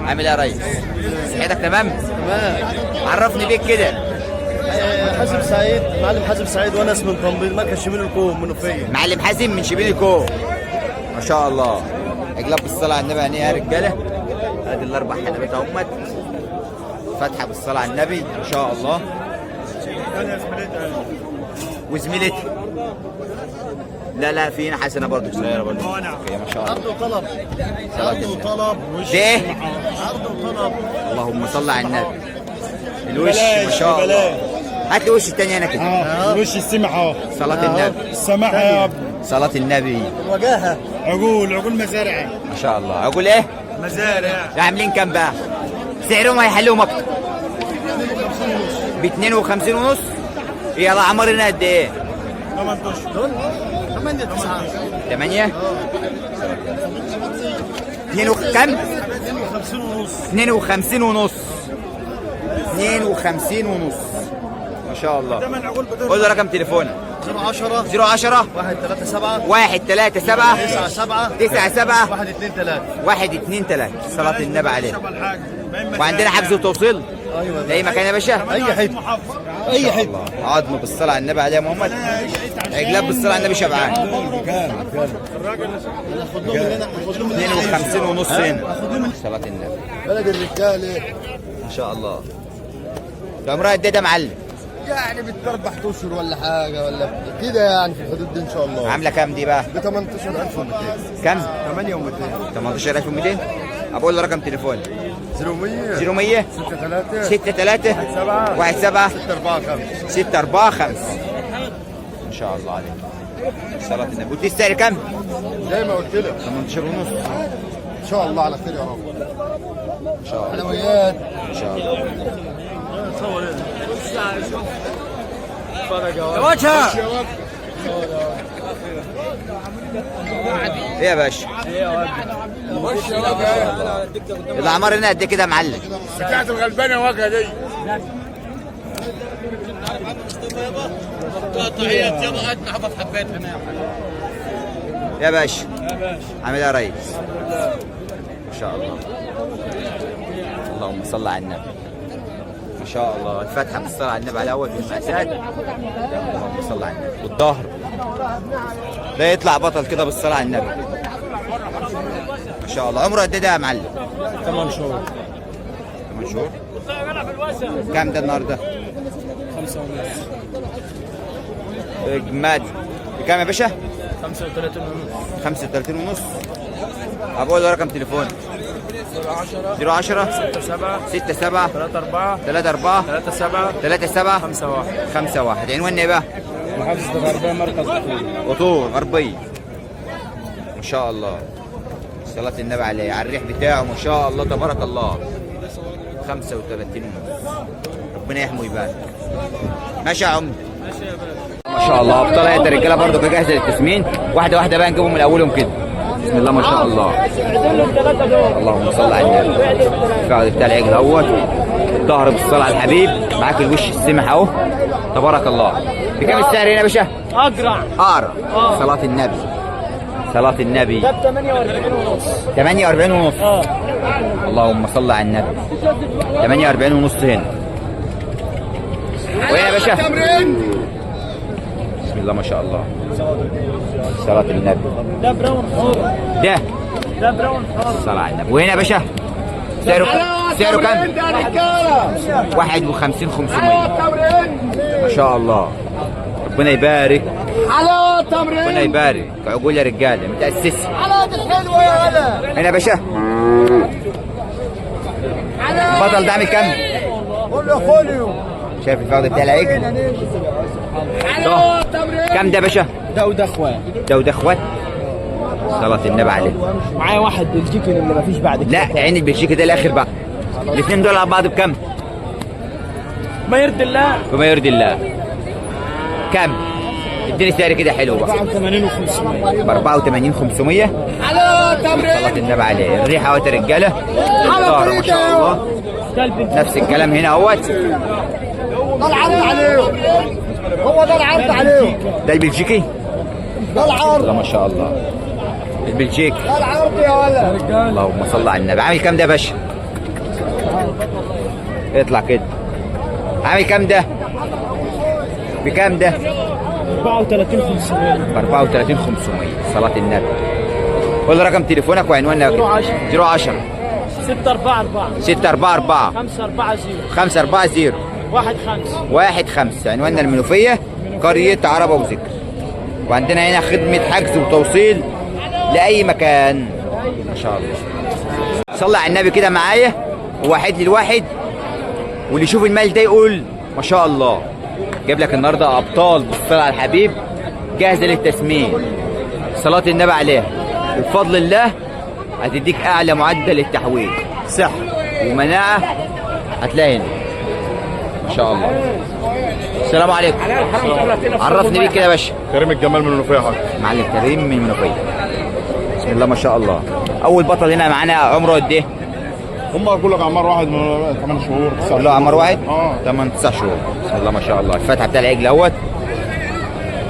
عامل ايه يا ريس؟ صحتك تمام؟ عرفني بيك كده. حازم سعيد، معلم حازم سعيد، وانا اسمي طنبيل، مركز شمال الكوم منوفيه. معلم حازم من شبين الكوم. ما شاء الله. اجلاب بالصلاه على النبي هنيه يا رجاله. ادي الاربع حلبات اهمت. فاتحه بالصلاه على النبي ما شاء الله. وزميلتي لا في هنا حسنه برضه صغيره برضه. ما شاء الله. عرض وطلب. عرض وطلب. ده ايه؟ عرض وطلب. اللهم صل على النبي. الوش ما شاء الله. هات لي وش الثاني هنا كده. الوش السمح اهو. صلاة النبي. السماحة يا ابني. صلاة النبي. وجاهه. عقول مزارع. ما شاء الله. عقول ايه؟ مزارع. عاملين كام بقى؟ سعرهم هيحلوهم اكتر. ب 52 ونص. يلا عمرنا قد ايه؟ 18 دول 8 9 8 كام؟ 52 ونص. 52 ونص. 52 ونص. ما شاء الله. قول له رقم تليفونك. 010 010 137 137 97 97 123. 123. صلاة النبي عليه. وعندنا حجز وتوصيل. ايوه في اي مكان يا باشا. اي حته. اي حته. عظمه بالصلاه على النبي عليه يا محمد. عجلاب بالصلاه على النبي شبعان. 52 ونص هنا. صلاه النبي. بلد الرجاله. ما شاء الله. ده عمرها قد ايه ده معلم؟ يعني بتربح اشهر ولا حاجه ولا كده، يعني في الحدود دي ان شاء الله. عامله كام دي بقى؟ ب 18200. كام؟ 8200. 18200. اقول له رقم تليفون. 0100 0100 63 63 17 645 645. ما شاء الله عليك. صلاة النبي. قلت السعر كام؟ زي ما قلت لك 18 ونص. ان شاء الله على خير يا رب. ان شاء الله. حلويات ان شاء الله. يا وجهه. ايه يا باشا؟ الاعمار هنا قد كده يا معلم؟ بتاعت الغلبانه واجهه دي. يا باشا. عامل ايه يا ريس؟ ما شاء الله. اللهم صل على النبي. ما شاء الله. الفاتحه بالصلاه على النبي على اول بالمأساة. اللهم صل على النبي. والظهر ده يطلع بطل كده بالصلاه على النبي. ما شاء الله. عمره قد ايه ده يا معلم؟ 8 شهور. 8 شهور. كام ده النهارده؟ 5 ونص. جماد. بكام يا باشا؟ 35 ونص. 35 ونص. هقول له رقم تليفون. 010 67 67 34 34 37 37 51. 51. عنوان ايه بقى؟ محافظة الغربية مركز بطول. قطور غربية. ما شاء الله. صلاة النبي عليه. على الريح بتاعه ما شاء الله تبارك الله. 35 ونص. ربنا يحمي ويبارك. ماشي يا عم. ما شاء الله. ابطال هيئة الرجاله برضه جاهزه للتسمين. واحده واحده بقى نجيبهم من اولهم كده. بسم الله ما شاء الله. اللهم صل على النبي. الفعل بتاع العجل اهوت. الظهر بالصلاه على الحبيب. معاك الوش السمح اهو. تبارك الله. بكام السعر هنا يا باشا؟ أقرع. قارة. صلاة النبي. صلاة النبي. ده ب 48 ونص. 48 ونص. اللهم صل على النبي. 48 ونص هنا. وهنا يا باشا؟ بسم الله ما شاء الله. صلاة النبي. ده براون حور. ده براون حور. صلاة على النبي. وهنا يا باشا؟ سعره كام؟ 51 500. ما شاء الله. ربنا يبارك. حلاوه تمرين. ربنا يبارك. عقول يا رجاله متأسسة. حلاوه حلوه يا ولد. هنا يا باشا؟ البطل ده عامل كام؟ قول له خوليو. شايف الفخذ بتاع العجل؟ حلاوه تمرين. كام ده يا باشا؟ ده وده اخوان. ده وده اخوات. صلاة النبي عليه. معايا واحد بلجيكي اللي مفيش بعد كده. لا عين البلجيكي ده الاخر بقى. الاثنين دول على بعض بكام؟ ما يرضي الله. بما يرضي الله. كام؟ اديني سعر كده حلو بقى. 84 و500. ب 84 500. حلاوه تمرين. صلاة النبي عليه. الريحة اهوت يا رجاله. الظهر ما شاء الله. نفس الكلام هنا اهوت. ده العرض عليه. هو ده العرض عليه. ده البلجيكي. ده العرض. الله ما شاء الله. البلجيكي. ده العرض يا ولد. اللهم صل على النبي. عامل كام ده يا باشا؟ اطلع كده. عامل كام ده؟ بكام ده؟ 34,500. ب 34,500. صلاة النبي. قول رقم تليفونك وعنوانك. 010 644 644 540 540 15. عنواننا المنوفية، قرية عرب أبو ذكر. وعندنا هنا خدمة حجز وتوصيل لأي مكان. ما شاء الله. صلى على النبي كده معايا، وواحد للواحد، واللي يشوف المال ده يقول ما شاء الله. جايب لك النهارده أبطال بالصلاة على الحبيب جاهزة للتسمين. صلاة النبي عليها، وبفضل الله هتديك أعلى معدل للتحويل، صحة ومناعة هتلاقي هنا. ما شاء الله. السلام عليكم. عرفني بيك كده يا باشا. كريم الجمال من المنوفيه يا حاج. معلم كريم من المنوفيه. بسم الله ما شاء الله. اول بطل هنا معانا عمره قد ايه؟ هم اقول لك اعمار واحد من 8 شهور 9 شهور. لا عمر واحد؟ اه 8 9 شهور. بسم الله ما شاء الله. الفتحه بتاع العجل اهوت،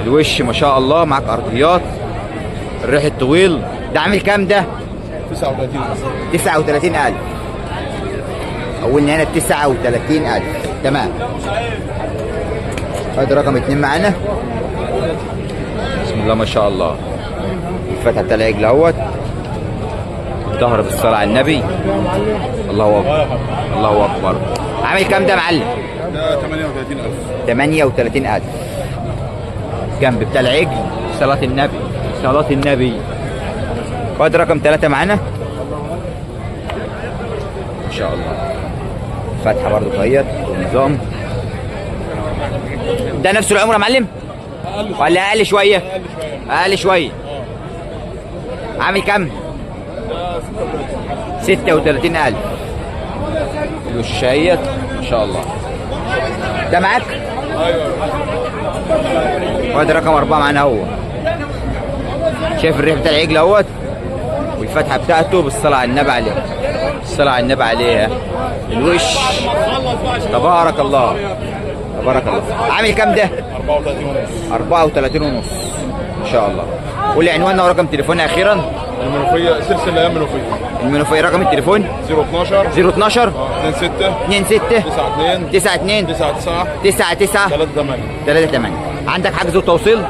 الوش ما شاء الله، معاك ارضيات، الريح الطويل. ده عامل كام ده؟ 39. 39,000. اولنا هنا 39,000. تمام. ادي رقم 2 معانا. بسم الله ما شاء الله. الفتحه بتاع العجل اهوت، الظهر بالصلاه على النبي. الله اكبر الله اكبر. عامل كام ده يا معلم؟ ده 38,000. 38,000. جنب بتاع العجل. صلاه النبي صلاه النبي. وادي رقم 3 معانا. ما شاء الله. فتحه برضه طيب ونظام. ده نفس العمر يا معلم؟ ولا اقل شويه؟ اقل شويه. عامل كام؟ 36,000. الوشايات ما شاء الله. ده معاك؟ ايوه. وادي رقم 4 معانا اهو. شايف الريح بتاع العجل اهوت، والفتحه بتاعته بالصلاه على النبي عليها. الصلاه على النبي عليها. الوش تبارك الله تبارك الله. عامل كام ده؟ 34 ونص. 34 ونص. ما شاء الله. قول لي عنواننا ورقم تليفوننا اخيرا. المنوفيه سلسله ايام منوفيه. المنوفيه رقم التليفون 012 012 26 26 92 92 99 99 38. 38. عندك حجز وتوصيل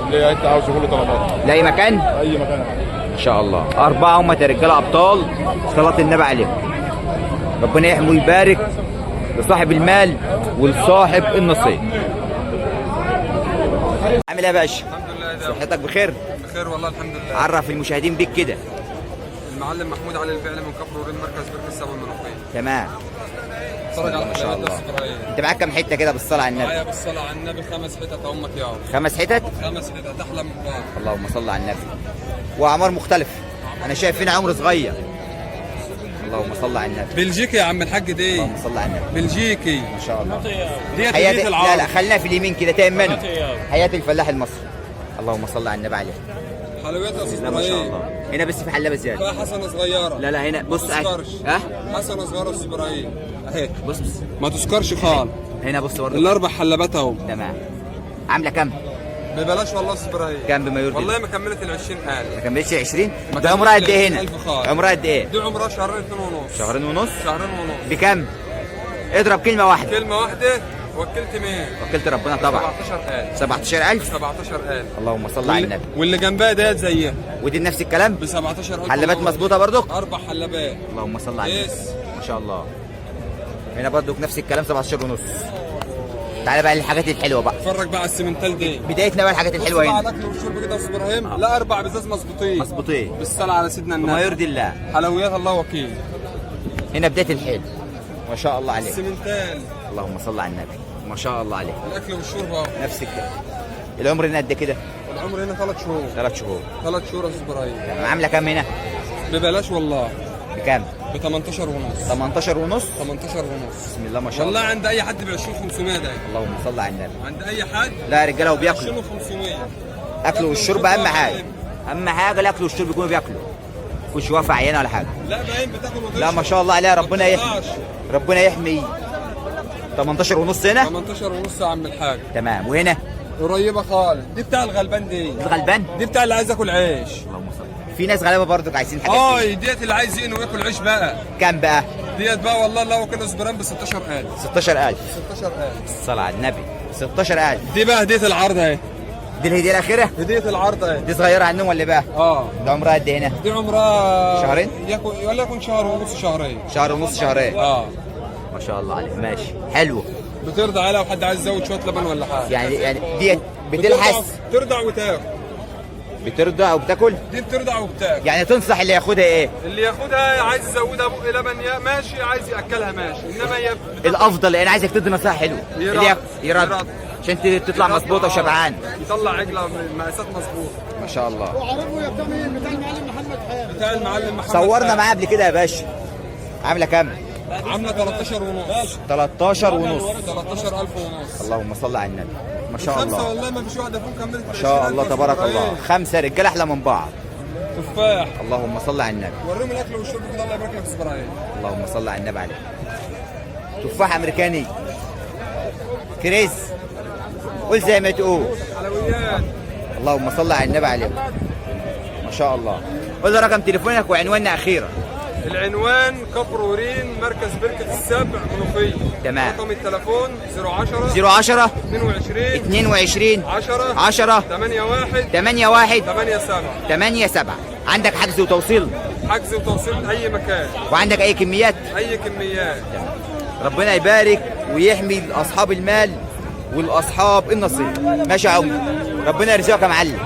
اللي انت عاوز كل طلبات لاي مكان؟ اي مكان. ان شاء الله. 4 هم رجاله ابطال صلاه النبي عليهم. ربنا يحمي ويبارك لصاحب المال ولصاحب النصيب. عامل ايه يا باشا؟ الحمد لله ده صحتك بخير؟ بخير والله الحمد لله. عرف المشاهدين بيك كده. المعلم محمود علي الفعل من كفر ورين مركز برك السبع المنوفيه. تمام. اتفرج على ما شاء حلقات الله. الصبريه. انت معاك كام حته كده بالصلاه على النبي؟ معايا بالصلاه على النبي 5 حتت امك يا عم. 5 حتت؟ 5 حتت احلى من بعض. اللهم صل على النبي. واعمار مختلفه. انا شايف فينا عمر صغير. اللهم صل على النبي. بلجيكي يا عم الحاج دي. اللهم صل على النبي. بلجيكي. ما شاء الله. ديت حياة بيت لا العرب. لا خلينا في اليمين كده تأمنوا. حياة الفلاح المصري. اللهم صل على النبي عليه. حلويات يا استاذ لا ما شاء ابراهيم. الله. هنا بس في حلابه زياده. فيها حسنه صغيره. لا لا هنا بص ما تسكرش. ها حسنه صغيره استاذ ابراهيم. اهي بص ما تسكرش خالص. هنا بص برضه. الاربع حلبات اهو. تمام. عامله كام؟ ببلاش والله استاذ ابراهيم. كام بما يرضي والله الله؟ ما كملت ال 20,000. ما كملتش 20؟ ما ده عمرها قد كملتش ايه هنا؟ 20,000 خالص. عمرها قد ايه؟ دي عمرها شهرين 2 ونص. شهرين ونص؟ شهرين ونص. بكام؟ اضرب كلمه واحده. كلمة واحدة وكلت مين؟ وكلت ربنا طبعا. 17,000. 17,000. 17,000. اللهم صل على النبي. واللي جنبها ديت زيها ودي نفس الكلام؟ ب 17,000. حلبات مظبوطه برضك؟ 4 حلبات. اللهم صل على النبي. يس. ما شاء الله. هنا برضك نفس الكلام 17 ونص. تعالى بقى للحاجات الحلوه بقى. اتفرج بقى على السمنتال دي. بدايتنا بقى الحاجات الحلوه بص بقى على هنا. الاكل والشرب كده يا استاذ ابراهيم. لا 4 بزاز مظبوطين. مظبوطين. بالصلاة على سيدنا وما النبي. يرضي الله. حلويات الله وكيل. هنا بدايه الحلو. ما شاء الله عليك. السمنتال. اللهم صل على النبي. ما شاء الله عليك. الاكل والشرب اهو. نفس الكلام. العمر هنا قد كده؟ العمر هنا 3 شهور. 3 شهور. 3 شهور يا استاذ ابراهيم. تمام. عامله كام هنا؟ ببلاش والله. بكام؟ ب 18 ونص. 18 ونص. 18 ونص. بسم الله ما شاء والله الله. عند اي حد ب 20,500 ده. اللهم صل على النبي. عند اي حد لا يا رجاله وبياكلوا. 20,500. اكل والشرب اهم حاجه. اهم حاجه الاكل والشرب يكونوا بياكلوا. مش واقفه عيانه ولا حاجه. لا باين بتاكل وتشرب. لا ما شاء الله عليها. ربنا يحمي. ما تقطعش. ربنا يحمي. 18 ونص هنا. 18 ونص يا عم الحاج. تمام. وهنا قريبه خالص. دي بتاع الغلبان دي. الغلبان. دي بتاع اللي عايز ياكل عيش. اللهم صل. في ناس غلابه برضك عايزين حاجات. ديت اللي عايز ينوي وياكل عيش بقى. كام بقى؟ ديت بقى والله لو كان اسبران ب 16000. 16000. 16000. الصلاة على النبي. 16000. دي بقى هديه العرض اهي. دي الهدية الأخيرة؟ هديه العرض اهي. دي صغيرة عنهم ولا بقى؟ ده عمرها قد إيه هنا؟ دي عمرها شهرين؟ ولا يكون شهر ونص شهرين. شهر ونص شهرين. ما شاء الله عليك. ماشي حلو. بترضع عليها وحد عايز يزود شويه لبن ولا حاجه. يعني ديت بتلحس. ترضع وتاكل. بترضع وبتاكل؟ دي بترضع وبتاكل. يعني تنصح اللي ياخدها ايه؟ اللي ياخدها عايز يزودها بق لبن يا ماشي، عايز ياكلها ماشي، انما هي الافضل انا عايزك تدي نصيحه حلوه. يرد عشان تطلع مظبوطه وشبعان. يطلع عجله مقاسات مظبوطه. ما شاء الله. وعرفوا يا بتاع المعلم محمد حامد. بتاع المعلم محمد صورنا معاه قبل كده يا باشا. عامله كام؟ عامله 13 ونص. 13 ونص. 13000 ونص. اللهم صل على النبي. ما شاء الله. خمسه والله ما فيش واحده فيهم كملت. ما شاء الله تبارك الله. 5 رجاله احلى من بعض. تفاح. اللهم صل على النبي. وريهم الاكل والشرب كده الله يبارك لك في اسبوعين. اللهم صل على النبي عليه. تفاح امريكاني. كريز. قول زي ما تقول. حلويات. اللهم صل على النبي عليه. ما شاء الله. قول لي رقم تليفونك وعنواننا اخيرا. العنوان كفر ورين، مركز بركة السبع، منوفية. تمام. رقم التليفون 010 010 22 10 10 81 81 87. 87. عندك حجز وتوصيل؟ حجز وتوصيل اي مكان، وعندك اي كميات؟ اي كميات. ربنا يبارك ويحمي اصحاب المال والاصحاب النصيب. ماشي يا عمر، ربنا يرزقك يا معلم.